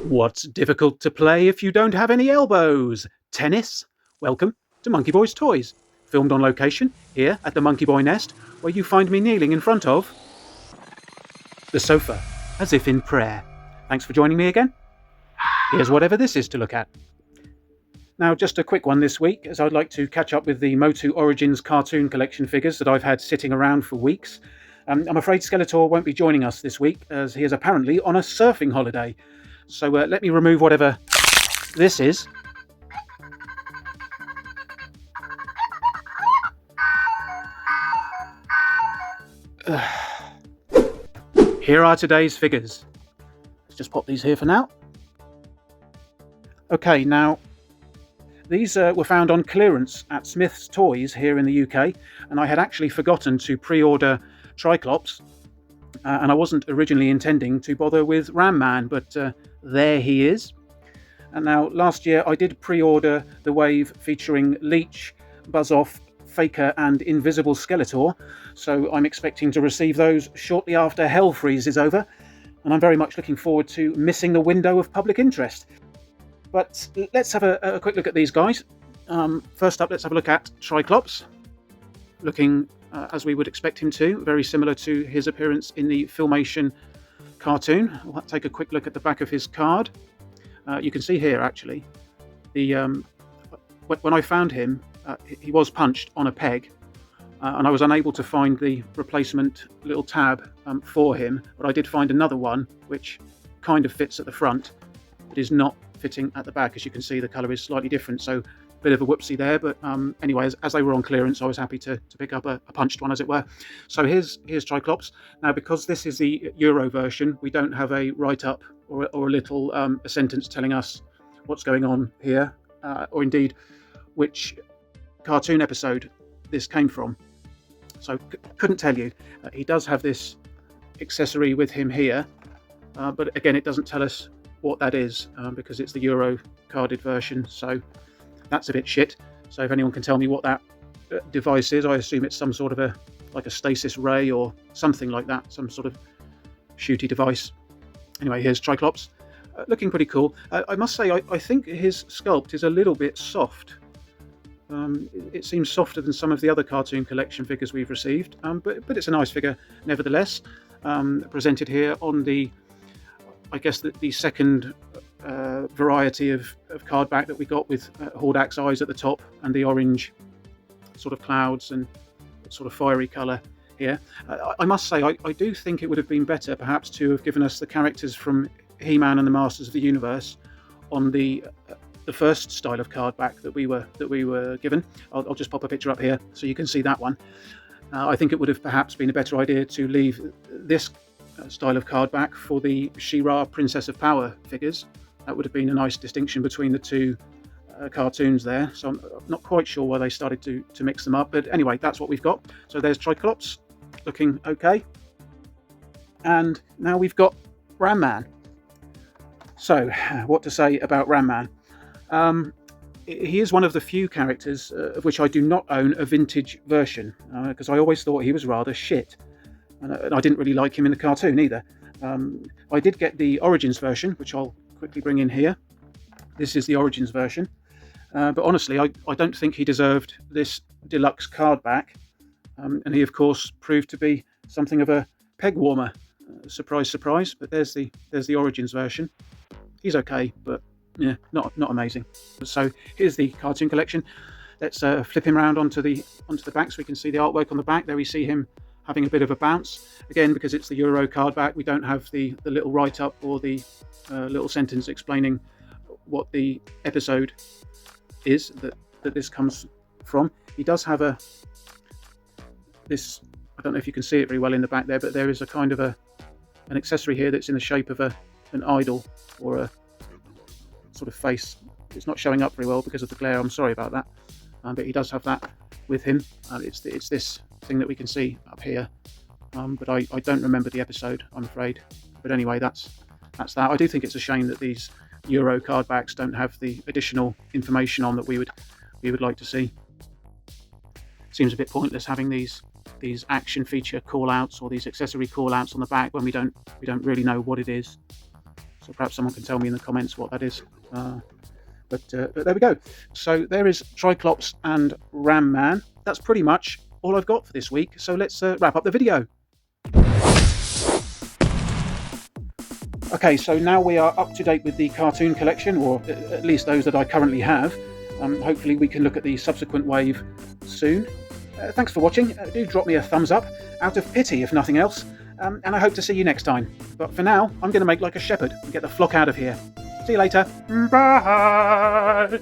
What's difficult to play if you don't have any elbows? Tennis? Welcome to Monkey Boy's Toys, filmed on location here at the Monkey Boy Nest, where you find me kneeling in front of the sofa, as if in prayer. Thanks for joining me again. Here's whatever this is to look at. Now, just a quick one this week, as I'd like to catch up with the MOTU Origins Cartoon Collection figures that I've had sitting around for weeks. I'm afraid Skeletor won't be joining us this week, as he is apparently on a surfing holiday. So let me remove whatever this is. Here are today's figures. Let's just pop these here for now. Okay, now these were found on clearance at Smith's Toys here in the UK, and I had actually forgotten to pre-order Tri-Klops, and I wasn't originally intending to bother with Ram Man, but there he is. And now, last year I did pre-order the wave featuring Leech, Buzz-Off, Faker and Invisible Skeletor, so I'm expecting to receive those shortly after Hell Freeze is over, and I'm very much looking forward to missing the window of public interest. But let's have a quick look at these guys. First up, let's have a look at Tri-Klops, looking as we would expect him to, very similar to his appearance in the Filmation cartoon. We'll take a quick look at the back of his card. You can see here, actually, when I found him, he was punched on a peg, and I was unable to find the replacement little tab for him, but I did find another one which kind of fits at the front, but is not fitting at the back. As you can see, the colour is slightly different, so a bit of a whoopsie there, but anyway, as they were on clearance, I was happy to pick up a punched one, as it were. So here's Tri-Klops. Now, because this is the Euro version, we don't have a write-up or a little a sentence telling us what's going on here, or indeed which cartoon episode this came from. So couldn't tell you. He does have this accessory with him here, but again, it doesn't tell us what that is, because it's the Euro carded version, so that's a bit shit. So if anyone can tell me what that device is, I assume it's some sort of like a stasis ray or something like that, some sort of shooty device. Anyway, here's Tri-Klops, looking pretty cool. I must say, I think his sculpt is a little bit soft. It seems softer than some of the other Cartoon Collection figures we've received, but it's a nice figure nevertheless. Presented here on the, I guess, the second variety of card back that we got, with Hordak's eyes at the top and the orange sort of clouds and sort of fiery colour here. I must say, I do think it would have been better perhaps to have given us the characters from He-Man and the Masters of the Universe on the first style of card back that we were given. I'll just pop a picture up here so you can see that one. I think it would have perhaps been a better idea to leave this style of card back for the She-Ra Princess of Power figures. That would have been a nice distinction between the two cartoons there. So I'm not quite sure why they started to mix them up, but anyway, that's what we've got. So there's Tri-Klops, looking okay. And now we've got Ram Man. So what to say about Ram Man? He is one of the few characters of which I do not own a vintage version, because I always thought he was rather shit. And I didn't really like him in the cartoon either. I did get the Origins version, which I'll quickly bring in here. This is the Origins version. But honestly, I don't think he deserved this deluxe card back. And he, of course, proved to be something of a peg warmer. Surprise, surprise. But there's the Origins version. He's okay, but yeah, not amazing. So here's the Cartoon Collection. Let's flip him around onto the back so we can see the artwork on the back. There we see him having a bit of a bounce. Again, because it's the Euro card back, we don't have the little write-up or the little sentence explaining what the episode is that this comes from. He does have this, I don't know if you can see it very well in the back there, but there is a kind of an accessory here that's in the shape of an idol or a sort of face. It's not showing up very well because of the glare, I'm sorry about that, but he does have that with him. It's this thing that we can see up here, but I don't remember the episode, I'm afraid. But anyway, that's that. I do think it's a shame that these Euro card backs don't have the additional information on that we would like to see. Seems a bit pointless having these action feature call outs or these accessory call outs on the back when we don't really know what it is. So perhaps someone can tell me in the comments what that is. But there we go. So there is Tri-Klops and Ram Man. That's pretty much all I've got for this week. So let's wrap up the video. Okay, so now we are up to date with the cartoon collection, or at least those that I currently have. Hopefully we can look at the subsequent wave soon. Thanks for watching. Do drop me a thumbs up, out of pity if nothing else. And I hope to see you next time. But for now, I'm going to make like a shepherd and get the flock out of here. See you later. Bye!